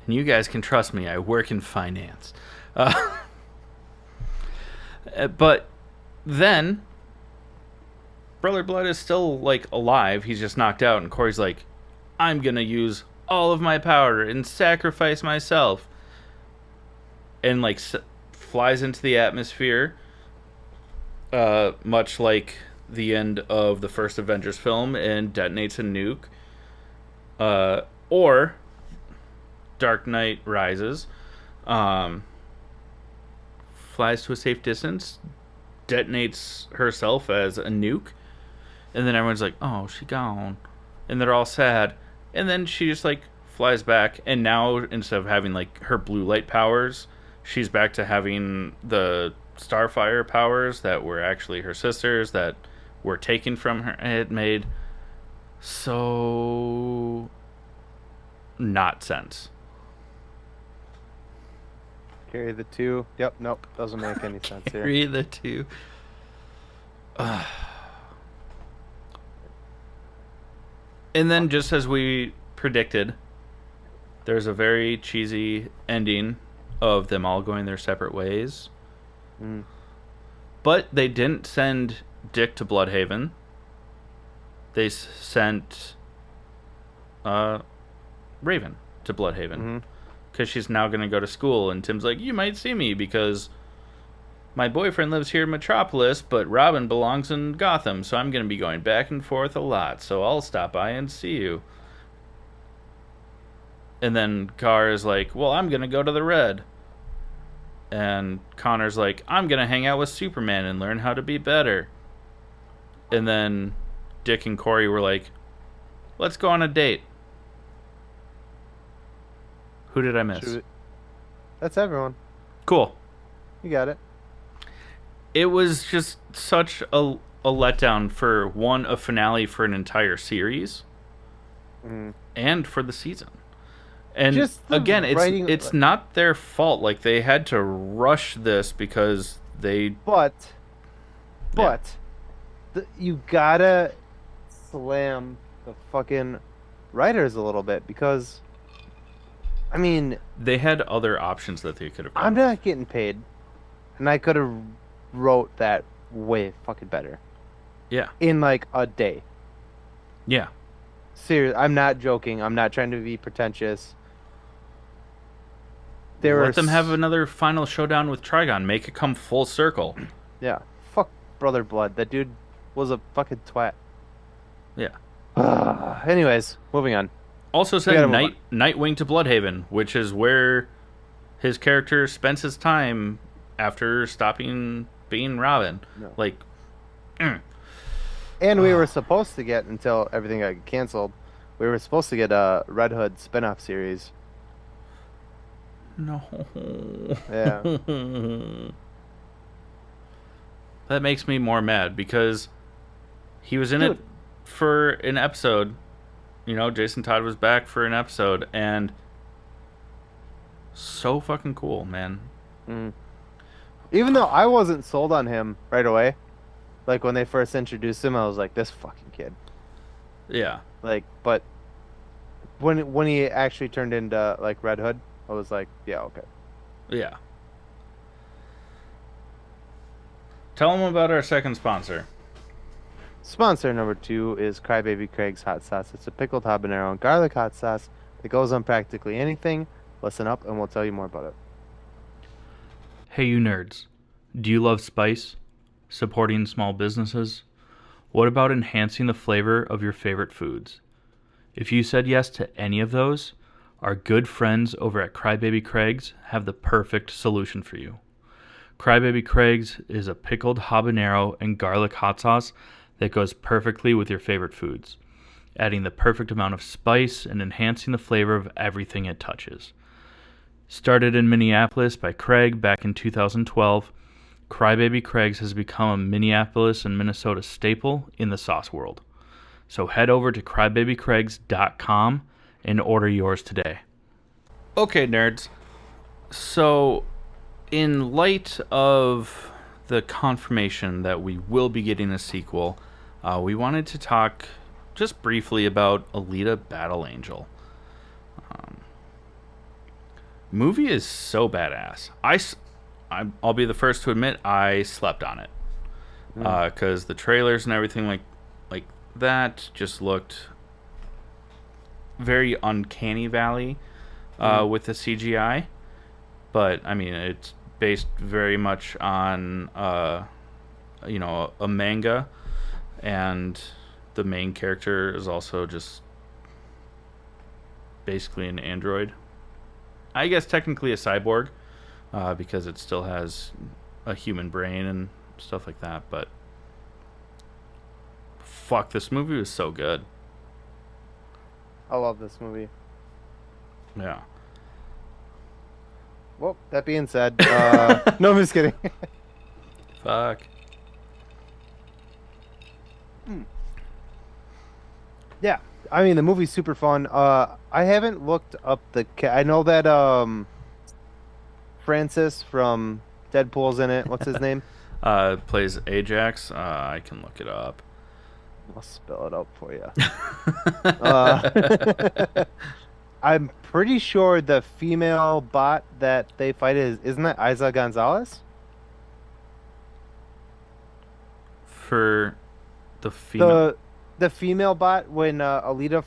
Speaker 2: you guys can trust me, I work in finance. But then Brother Blood is still like alive. He's just knocked out, and Corey's like, I'm gonna use all of my power and sacrifice myself, and like flies into the atmosphere, much like the end of the first Avengers film, and detonates a nuke. Or Dark Knight Rises, flies to a safe distance, detonates herself as a nuke, and then everyone's like, oh, she gone, and they're all sad, and then she just like flies back, and now instead of having like her blue light powers, she's back to having the Starfire powers that were actually her sisters that were taken from her. It made so not sense.
Speaker 1: Carry the two. Yep, nope. Doesn't make any sense here.
Speaker 2: Carry the two. And then, just as we predicted, there's a very cheesy ending of them all going their separate ways.
Speaker 1: Mm.
Speaker 2: But they didn't send Dick to Bloodhaven. they sent Raven to Bloodhaven because she's now going to go to school. And Tim's like, you might see me because my boyfriend lives here in Metropolis, but Robin belongs in Gotham, so I'm going to be going back and forth a lot. So I'll stop by and see you. And then Gar is like, well, I'm going to go to the Red. And Connor's like, I'm going to hang out with Superman and learn how to be better. And then Dick and Corey were like, let's go on a date. Who did I miss?
Speaker 1: That's everyone.
Speaker 2: Cool.
Speaker 1: You got it.
Speaker 2: It was just such a letdown for a finale for an entire series and for the season. And again, it's not their fault. Like, they had to rush this because they...
Speaker 1: But you gotta slam the fucking writers a little bit because, I mean...
Speaker 2: They had other options that they could have done.
Speaker 1: I'm not getting paid. And I could have wrote that way fucking better.
Speaker 2: Yeah.
Speaker 1: In like a day.
Speaker 2: Yeah.
Speaker 1: Seriously, I'm not joking. I'm not trying to be pretentious.
Speaker 2: Let them have another final showdown with Trigon. Make it come full circle.
Speaker 1: Yeah. Fuck Brother Blood. That dude was a fucking twat.
Speaker 2: Yeah.
Speaker 1: Anyways, moving on.
Speaker 2: Also said Nightwing to Bloodhaven, which is where his character spends his time after stopping being Robin.
Speaker 1: No.
Speaker 2: Like,
Speaker 1: And we were supposed to get, until everything got canceled, we were supposed to get a Red Hood spin-off series.
Speaker 2: No.
Speaker 1: Yeah.
Speaker 2: That makes me more mad because he was in it for an episode. You know, Jason Todd was back for an episode, and so fucking cool, man.
Speaker 1: Even though I wasn't sold on him right away, like when they first introduced him, I was like, this fucking kid.
Speaker 2: Yeah.
Speaker 1: Like, but when he actually turned into like Red Hood, I was like, yeah, okay.
Speaker 2: Yeah. Tell them about our second sponsor.
Speaker 1: Sponsor number 2 is Crybaby Craig's Hot Sauce. It's a pickled habanero and garlic hot sauce that goes on practically anything. Listen up and we'll tell you more about it.
Speaker 2: Hey, you nerds. Do you love spice? Supporting small businesses? What about enhancing the flavor of your favorite foods? If you said yes to any of those, our good friends over at Crybaby Craig's have the perfect solution for you. Crybaby Craig's is a pickled habanero and garlic hot sauce that goes perfectly with your favorite foods, adding the perfect amount of spice and enhancing the flavor of everything it touches. Started in Minneapolis by Craig back in 2012, Crybaby Craig's has become a Minneapolis and Minnesota staple in the sauce world. So head over to crybabycraigs.com and order yours today. Okay, nerds. So, in light of the confirmation that we will be getting a sequel, we wanted to talk just briefly about Alita Battle Angel. Movie is so badass. I'll be the first to admit I slept on it because the trailers and everything like that just looked very uncanny valley with the CGI. But I mean, it's based very much on a manga, and the main character is also just basically an android. I guess technically a cyborg, because it still has a human brain and stuff like that. But fuck, this movie was so good.
Speaker 1: I love this movie.
Speaker 2: Yeah.
Speaker 1: Well, that being said, no, I'm just kidding.
Speaker 2: Fuck.
Speaker 1: Yeah, I mean the movie's super fun. I haven't looked up I know that Francis from Deadpool's in it. What's his name?
Speaker 2: Plays Ajax. I can look it up.
Speaker 1: I'll spell it out for you. I'm pretty sure the female bot that they fight isn't that Isa Gonzalez?
Speaker 2: For the female.
Speaker 1: the female bot when Alita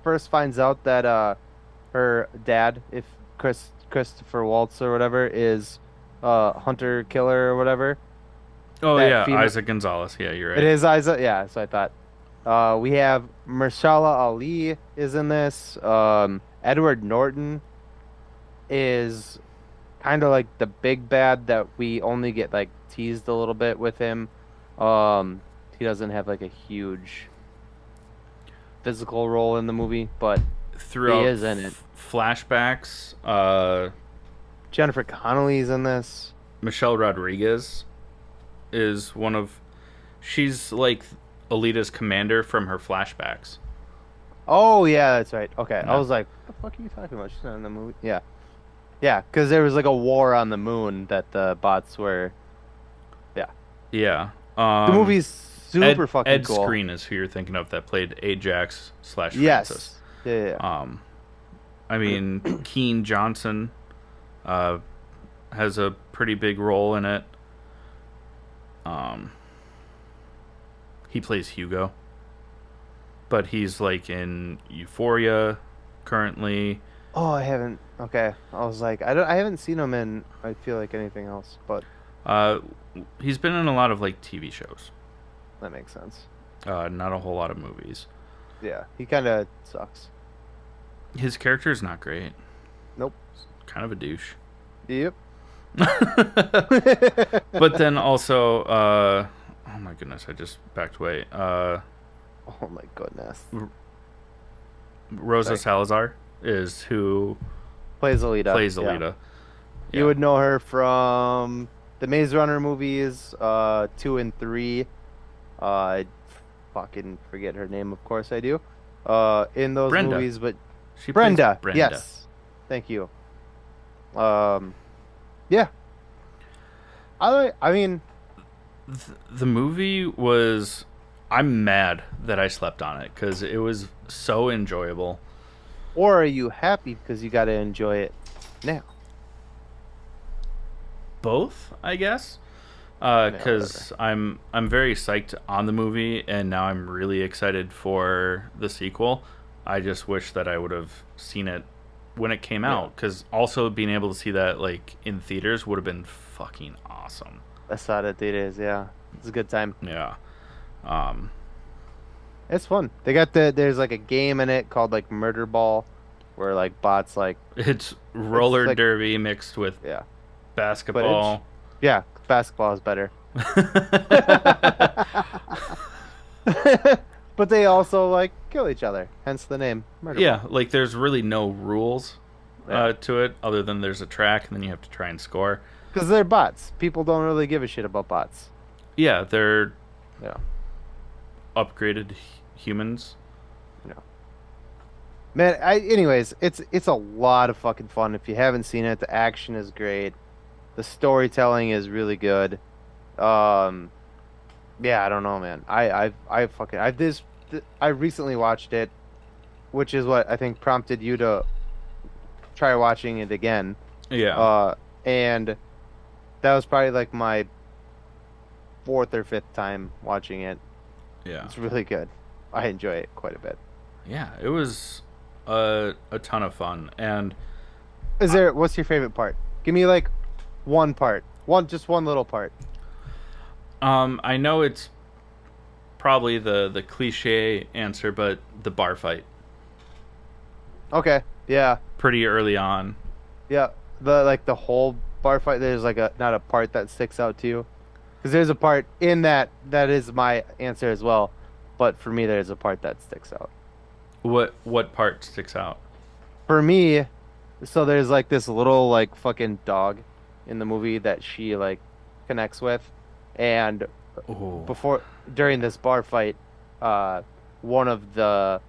Speaker 1: first finds out that her dad, if Christopher Waltz or whatever, is hunter killer or whatever.
Speaker 2: Oh
Speaker 1: That
Speaker 2: yeah,
Speaker 1: female,
Speaker 2: Isaac Gonzalez. Yeah, you're
Speaker 1: it
Speaker 2: right.
Speaker 1: is Isa. Yeah, so I thought. We have Marshala Ali is in this. Edward Norton is kind of like the big bad that we only get like teased a little bit with him. He doesn't have like a huge physical role in the movie, but he
Speaker 2: Throughout
Speaker 1: is in it.
Speaker 2: flashbacks,
Speaker 1: Jennifer Connelly's in this.
Speaker 2: Michelle Rodriguez is one of. She's like Alita's commander from her flashbacks.
Speaker 1: Oh yeah, that's right. Okay, I
Speaker 2: Yeah.
Speaker 1: was like, what the fuck are you talking about? She's not in the movie. Yeah, yeah, because there was like a war on the moon that the bots were. Yeah,
Speaker 2: Yeah.
Speaker 1: the movie's super fucking
Speaker 2: Ed
Speaker 1: cool.
Speaker 2: Skrein is who you're thinking of that played Ajax slash Francis.
Speaker 1: Yes. Yeah, yeah.
Speaker 2: I mean, Keen Johnson uh, has a pretty big role in it. Um, he plays Hugo, but he's like in Euphoria currently.
Speaker 1: Oh, I haven't. Okay, I was like, I don't. I haven't seen him in. I feel like anything else, but
Speaker 2: Uh, he's been in a lot of like TV shows,
Speaker 1: that makes sense.
Speaker 2: not a whole lot of movies.
Speaker 1: Yeah, he kind of sucks.
Speaker 2: His character is not great.
Speaker 1: Nope.
Speaker 2: Kind of a douche.
Speaker 1: Yep.
Speaker 2: But then also, oh my goodness, I just backed away.
Speaker 1: Oh my goodness.
Speaker 2: Rosa
Speaker 1: Sorry.
Speaker 2: Salazar is who
Speaker 1: Plays Alita.
Speaker 2: plays
Speaker 1: Yeah.
Speaker 2: Alita.
Speaker 1: You would know her from the Maze Runner movies, 2 and 3. I fucking forget her name, of course I do. In those
Speaker 2: Brenda.
Speaker 1: movies, but
Speaker 2: She plays
Speaker 1: Brenda.
Speaker 2: Brenda.
Speaker 1: Yes. Thank you. Yeah. I mean,
Speaker 2: The movie was. I'm mad that I slept on it because it was so enjoyable.
Speaker 1: or are you happy because you got to enjoy it now?
Speaker 2: Both, I guess.
Speaker 1: Yeah,
Speaker 2: Because I'm very psyched on the movie, and now I'm really excited for the sequel. I just wish that I would have seen it when it came
Speaker 1: Yeah.
Speaker 2: out, because also being able to see that like in theaters would have been fucking awesome.
Speaker 1: I saw it at theaters. Yeah, it's a good time.
Speaker 2: Yeah. Um,
Speaker 1: It's fun. There's like a game in it called like Murder Ball, where like bots like
Speaker 2: it's roller
Speaker 1: like-
Speaker 2: derby mixed with
Speaker 1: yeah,
Speaker 2: basketball.
Speaker 1: yeah, basketball is better. But they also like kill each other, hence the name Murder
Speaker 2: Yeah, like there's really no rules
Speaker 1: Yeah.
Speaker 2: to it other than there's a track and then you have to try and score.
Speaker 1: because they're bots. People don't really give a shit about bots.
Speaker 2: Yeah, they're
Speaker 1: Yeah,
Speaker 2: upgraded humans.
Speaker 1: yeah. Man, anyways, it's a lot of fucking fun. If you haven't seen it, the action is great. The storytelling is really good. Yeah, I don't know, man. I recently watched it, which is what I think prompted you to try watching it again.
Speaker 2: Yeah.
Speaker 1: And that was probably like my fourth or fifth time watching it.
Speaker 2: Yeah.
Speaker 1: It's really good. I enjoy it quite a bit.
Speaker 2: Yeah, it was a ton of fun. And
Speaker 1: What's your favorite part? Give me like one part. Just one little part.
Speaker 2: I know it's probably the cliche answer, but the bar fight
Speaker 1: Okay. Yeah.
Speaker 2: pretty early on.
Speaker 1: Yeah. The whole bar fight, there's like not a part that sticks out to you. Because there's a part in that is my answer as well. But for me, there's a part that sticks out.
Speaker 2: What part sticks out?
Speaker 1: For me, so there's like this little like fucking dog in the movie that she like connects with, and
Speaker 2: Oh.
Speaker 1: during this bar fight, one of the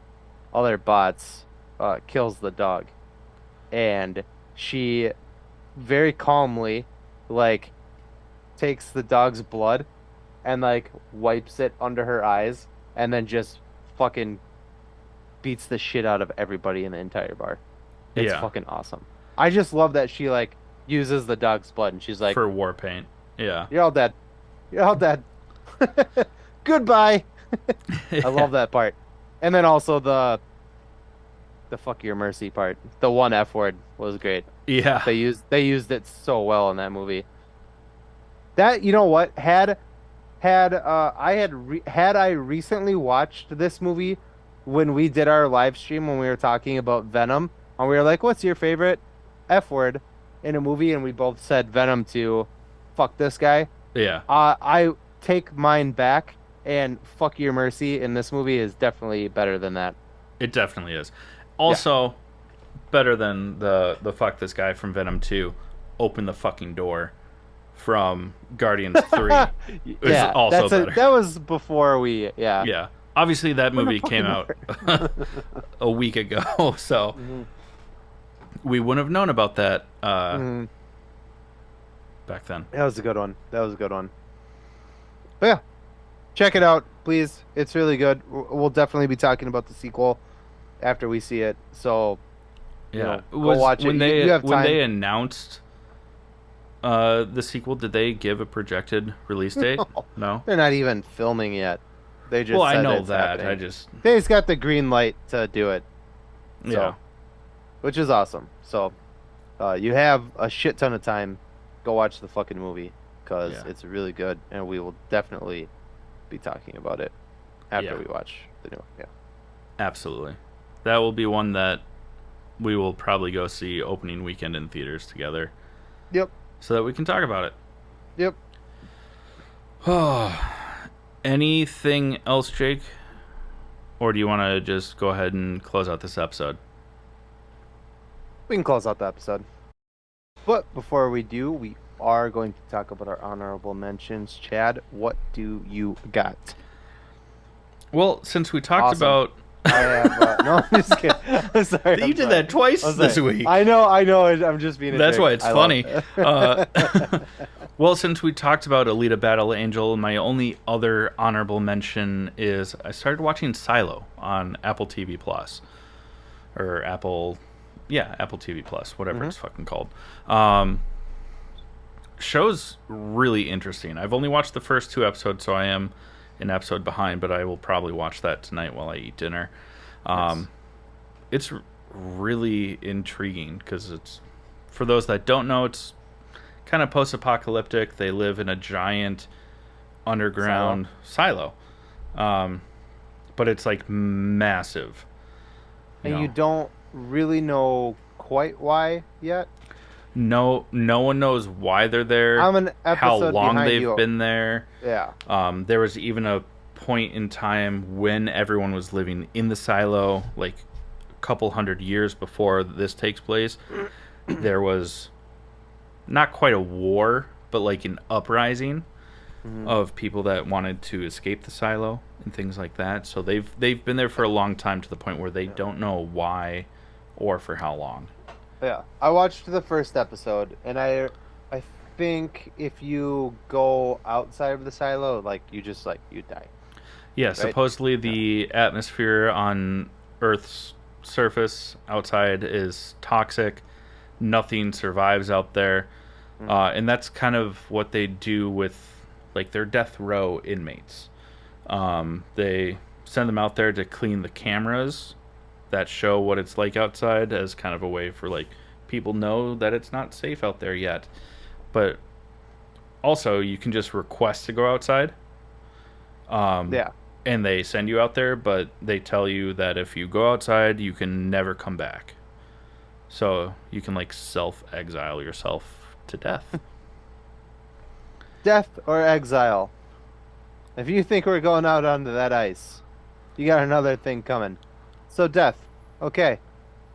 Speaker 1: other bots kills the dog, and she very calmly like takes the dog's blood and like wipes it under her eyes and then just fucking beats the shit out of everybody in the entire bar. It's
Speaker 2: Yeah.
Speaker 1: fucking awesome. I just love that she like uses the dog's blood and she's like,
Speaker 2: For war paint. Yeah.
Speaker 1: "You're all dead. You're all dead. Goodbye." I love that part. And then also the fuck your mercy part. The one F word was great.
Speaker 2: Yeah.
Speaker 1: They used it so well in that movie. That you know what had I recently watched this movie when we did our live stream when we were talking about Venom and we were like, "What's your favorite F word in a movie?" and we both said Venom to fuck this guy.
Speaker 2: Yeah.
Speaker 1: I take mine back and fuck your mercy in this movie is definitely better than that.
Speaker 2: It definitely is.
Speaker 1: Yeah.
Speaker 2: Also, better than the fuck this guy from Venom 2, open the fucking door from Guardians 3 is
Speaker 1: Yeah,
Speaker 2: also better.
Speaker 1: that was before we yeah.
Speaker 2: Yeah. Obviously, that
Speaker 1: Open the
Speaker 2: movie came out
Speaker 1: fucking
Speaker 2: a week ago, so
Speaker 1: Mhm.
Speaker 2: we wouldn't have known about that
Speaker 1: Mhm.
Speaker 2: back then.
Speaker 1: That was a good one. That was a good one. But yeah, check it out, please. It's really good. We'll definitely be talking about the sequel after we see it. So,
Speaker 2: Yeah.
Speaker 1: go watch it.
Speaker 2: When
Speaker 1: You have
Speaker 2: when
Speaker 1: time.
Speaker 2: they announced the sequel, did they give a projected release date? No.
Speaker 1: They're not even filming yet. They just
Speaker 2: Well, I
Speaker 1: said
Speaker 2: know
Speaker 1: it's
Speaker 2: that.
Speaker 1: happening.
Speaker 2: I just
Speaker 1: They just got the green light to do it. So,
Speaker 2: yeah.
Speaker 1: which is awesome. So, you have a shit ton of time. Go watch the fucking movie because
Speaker 2: Yeah.
Speaker 1: it's really good, and we will definitely be talking about it after
Speaker 2: Yeah.
Speaker 1: we watch the new. Yeah.
Speaker 2: Absolutely. That will be one that we will probably go see opening weekend in theaters together
Speaker 1: Yep.
Speaker 2: so that we can talk about
Speaker 1: Yep.
Speaker 2: it. Anything else, Jake? Or do you want to just go ahead and close out this episode?
Speaker 1: We can close out the episode. But before we do, we are going to talk about our honorable mentions. Chad, what do you got?
Speaker 2: Well, since we talked
Speaker 1: Awesome.
Speaker 2: about
Speaker 1: I have no, I'm just kidding. I'm sorry.
Speaker 2: you
Speaker 1: I'm
Speaker 2: did
Speaker 1: sorry.
Speaker 2: that twice
Speaker 1: I'm
Speaker 2: this
Speaker 1: sorry.
Speaker 2: week.
Speaker 1: I know. I'm just being.
Speaker 2: That's why it's
Speaker 1: I
Speaker 2: funny.
Speaker 1: love it.
Speaker 2: Well, since we talked about Alita Battle Angel, my only other honorable mention is I started watching Silo on Apple TV Plus. Or Apple TV Plus, whatever it's fucking called. Show's really interesting. I've only watched the first 2 episodes, so I am an episode behind, but I will probably watch that tonight while I eat dinner.
Speaker 1: Nice.
Speaker 2: It's really intriguing because it's, for those that don't know, it's kind of post-apocalyptic. They live in a giant underground silo. But it's like massive.
Speaker 1: And you don't really know quite why yet.
Speaker 2: No one knows why they're there.
Speaker 1: I'm an
Speaker 2: how
Speaker 1: episode
Speaker 2: long
Speaker 1: behind
Speaker 2: they've
Speaker 1: you.
Speaker 2: been there.
Speaker 1: Yeah.
Speaker 2: There was even a point in time when everyone was living in the silo, like a couple hundred years before this takes place. There was not quite a war, but like an uprising of people that wanted to escape the silo and things like that. So they've been there for a long time to the point where they don't know why or for how long.
Speaker 1: Yeah. I watched the first episode, and I think if you go outside of the silo, like you just you die.
Speaker 2: Yeah, supposedly the atmosphere on Earth's surface outside is toxic. Nothing survives out there. And that's kind of what they do with like their death row inmates. They send them out there to clean the cameras that show what it's like outside as kind of a way for like people know that it's not safe out there yet. But also you can just request to go outside.
Speaker 1: Yeah.
Speaker 2: And they send you out there, but they tell you that if you go outside, you can never come back. So you can like self-exile yourself to death.
Speaker 1: Death or exile. If you think we're going out onto that ice, you got another thing coming. So death. Okay.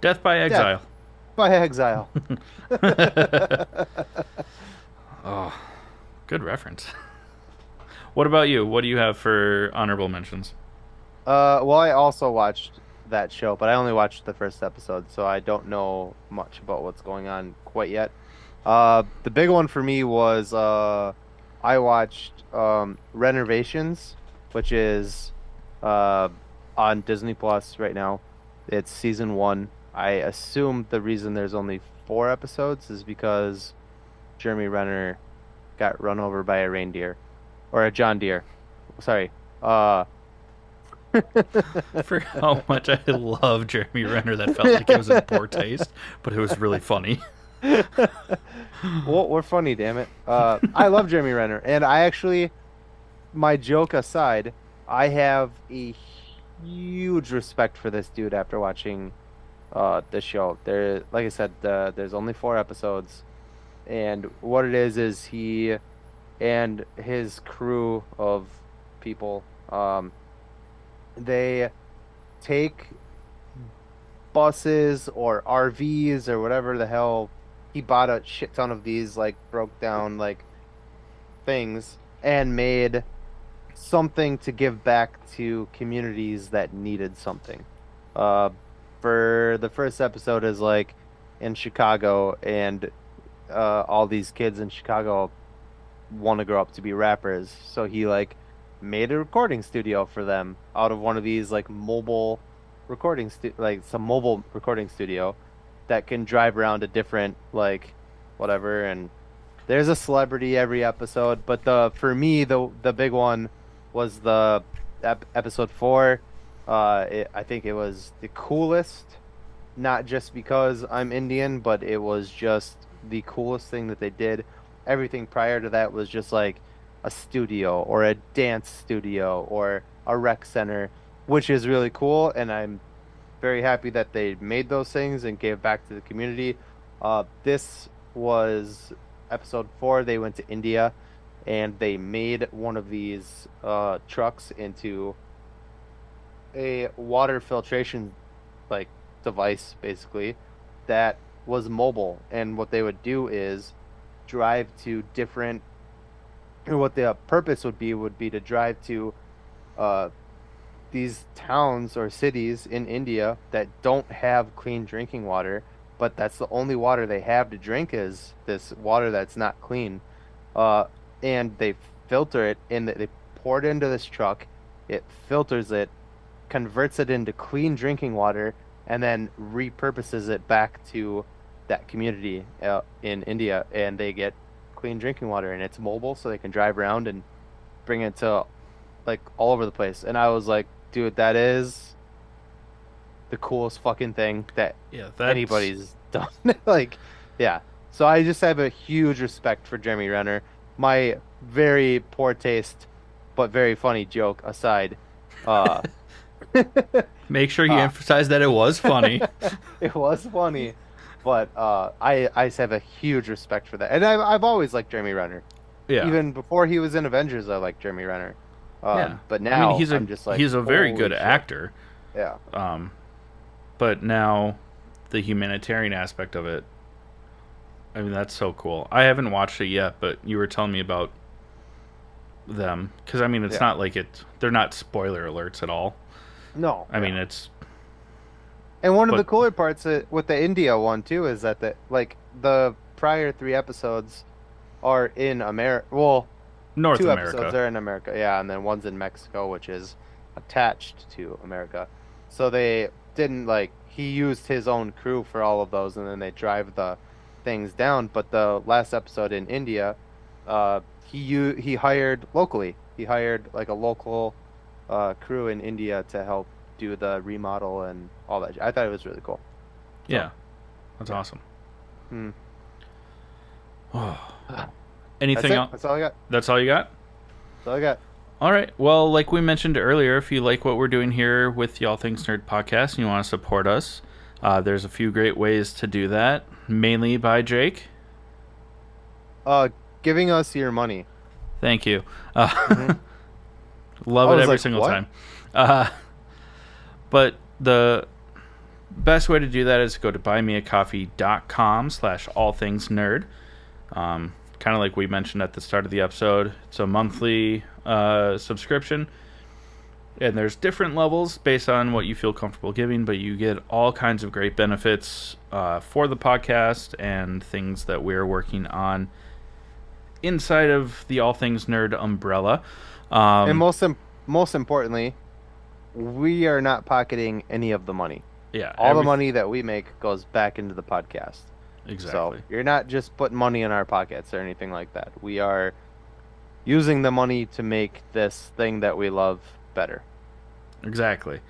Speaker 2: Death by exile.
Speaker 1: By exile.
Speaker 2: Oh, good reference. What about you? What do you have for honorable mentions?
Speaker 1: Well, I also watched that show, but I only watched the first episode, so I don't know much about what's going on quite yet. The big one for me was I watched Renovations, which is on Disney Plus right now. It's season 1. I assume the reason there's only 4 episodes is because Jeremy Renner got run over by a reindeer or a John Deere. Sorry.
Speaker 2: For how much I love Jeremy Renner, that felt like it was in poor taste, but it was really funny.
Speaker 1: Well, we're funny, damn it. I love Jeremy Renner, and I actually, my joke aside, I have a huge respect for this dude after watching the show. There, like I said, there's only 4 episodes, and what it is he and his crew of people, they take buses or RVs or whatever the hell. He bought a shit ton of these like broke down like things and made something to give back to communities that needed something. Uh, for the first episode is like in Chicago, and all these kids in Chicago want to grow up to be rappers. So he like made a recording studio for them out of one of these like mobile like some mobile recording studio that can drive around to different like whatever. And there's a celebrity every episode, but the for me the big one was the episode 4. I think it was the coolest, not just because I'm Indian, but it was just the coolest thing that they did. Everything prior to that was just like a studio or a dance studio or a rec center, which is really cool, and I'm very happy that they made those things and gave back to the community. This was episode 4. They went to India and they made one of these trucks into a water filtration like device basically that was mobile. And what they would do is drive to different, or what the purpose would be to drive to uh, these towns or cities in India that don't have clean drinking water, but that's the only water they have to drink is this water that's not clean. Uh, and they filter it and they pour it into this truck. It filters it, converts it into clean drinking water, and then repurposes it back to that community in India, and they get clean drinking water, and it's mobile, so they can drive around and bring it to like all over the place. And I was like, dude, that is the coolest fucking thing that anybody's done. Like, yeah. So I just have a huge respect for Jeremy Renner. My very poor taste, but very funny joke aside, uh,
Speaker 2: Make sure you emphasize that it was funny.
Speaker 1: it was funny, but I just have a huge respect for that, and I've always liked Jeremy Renner.
Speaker 2: Yeah.
Speaker 1: Even before he was in Avengers, I liked Jeremy Renner.
Speaker 2: Yeah.
Speaker 1: But now
Speaker 2: I'm
Speaker 1: just like,
Speaker 2: he's a very
Speaker 1: holy
Speaker 2: good
Speaker 1: shit.
Speaker 2: actor.
Speaker 1: Yeah.
Speaker 2: But now the humanitarian aspect of it, I mean, that's so cool. I haven't watched it yet, but you were telling me about them because I mean, it's not like they're not spoiler alerts at all.
Speaker 1: No.
Speaker 2: I mean, it's.
Speaker 1: And one of the cooler parts with the India one too is that the prior 3 episodes are in America. Well,
Speaker 2: North
Speaker 1: 2
Speaker 2: America.
Speaker 1: episodes are in America, yeah, and then one's in Mexico, which is attached to America. So they didn't like he used his own crew for all of those, and then they drive the things down. But the last episode in India, he hired locally. He hired like a local crew in India to help do the remodel and all that. I thought it was really cool. So,
Speaker 2: Yeah, that's awesome.
Speaker 1: Hmm.
Speaker 2: Anything else?
Speaker 1: That's all I got.
Speaker 2: That's all you got?
Speaker 1: That's all I got.
Speaker 2: All right. Well, like we mentioned earlier, if you like what we're doing here with the All Things Nerd podcast and you want to support us, there's a few great ways to do that. Mainly by Jake.
Speaker 1: Giving us your money.
Speaker 2: Thank you.
Speaker 1: Mm-hmm.
Speaker 2: Love
Speaker 1: I
Speaker 2: it
Speaker 1: was
Speaker 2: every
Speaker 1: like,
Speaker 2: single
Speaker 1: what?
Speaker 2: time. But the best way to do that is to go to buymeacoffee.com/allthingsnerd. Kind of like we mentioned at the start of the episode, it's a monthly subscription, and there's different levels based on what you feel comfortable giving, but you get all kinds of great benefits for the podcast and things that we're working on inside of the All Things Nerd umbrella.
Speaker 1: And most importantly, we are not pocketing any of the money.
Speaker 2: Yeah,
Speaker 1: all the money that we make goes back into the podcast.
Speaker 2: Exactly.
Speaker 1: So you're not just putting money in our pockets or anything like that. We are using the money to make this thing that we love better.
Speaker 2: Exactly.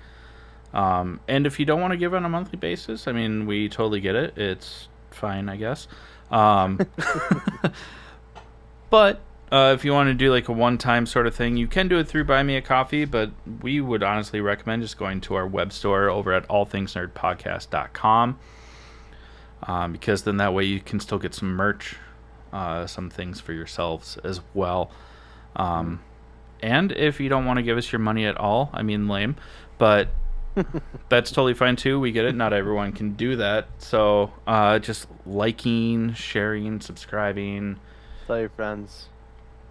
Speaker 2: And if you don't want to give on a monthly basis, I mean, we totally get it. It's fine, I guess. Um, but if you want to do like a one-time sort of thing, you can do it through Buy Me a Coffee, but we would honestly recommend just going to our web store over at allthingsnerdpodcast.com, because then that way you can still get some merch, some things for yourselves as well. And if you don't want to give us your money at all, I mean, lame, but that's totally fine too. We get it. Not everyone can do that. So just liking, sharing, subscribing.
Speaker 1: Tell your friends.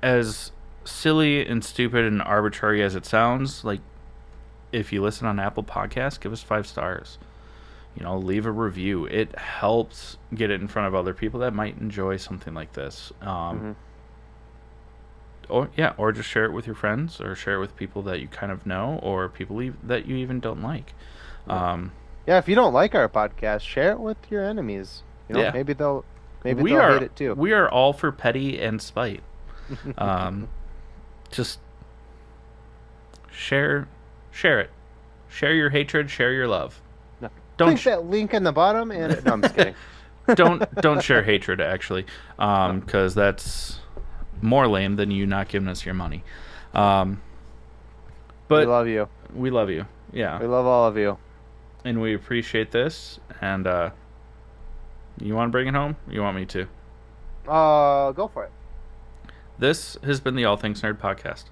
Speaker 2: As silly and stupid and arbitrary as it sounds, like if you listen on Apple Podcasts, give us 5 stars. Leave a review. It helps get it in front of other people that might enjoy something like this. Or just share it with your friends, or share it with people that you kind of know, or people that you even don't like.
Speaker 1: If you don't like our podcast, share it with your enemies. Maybe they'll hate it too.
Speaker 2: We are all for petty and spite. Just share it. Share your hatred. Share your love.
Speaker 1: No. Click that link in the bottom, and no, I'm just kidding.
Speaker 2: Don't share hatred, actually, because that's more lame than you not giving us your money. But
Speaker 1: we love you.
Speaker 2: We love you. Yeah.
Speaker 1: We love all of you.
Speaker 2: And we appreciate this. And you want to bring it home? You want me to?
Speaker 1: Go for it.
Speaker 2: This has been the All Things Nerd Podcast.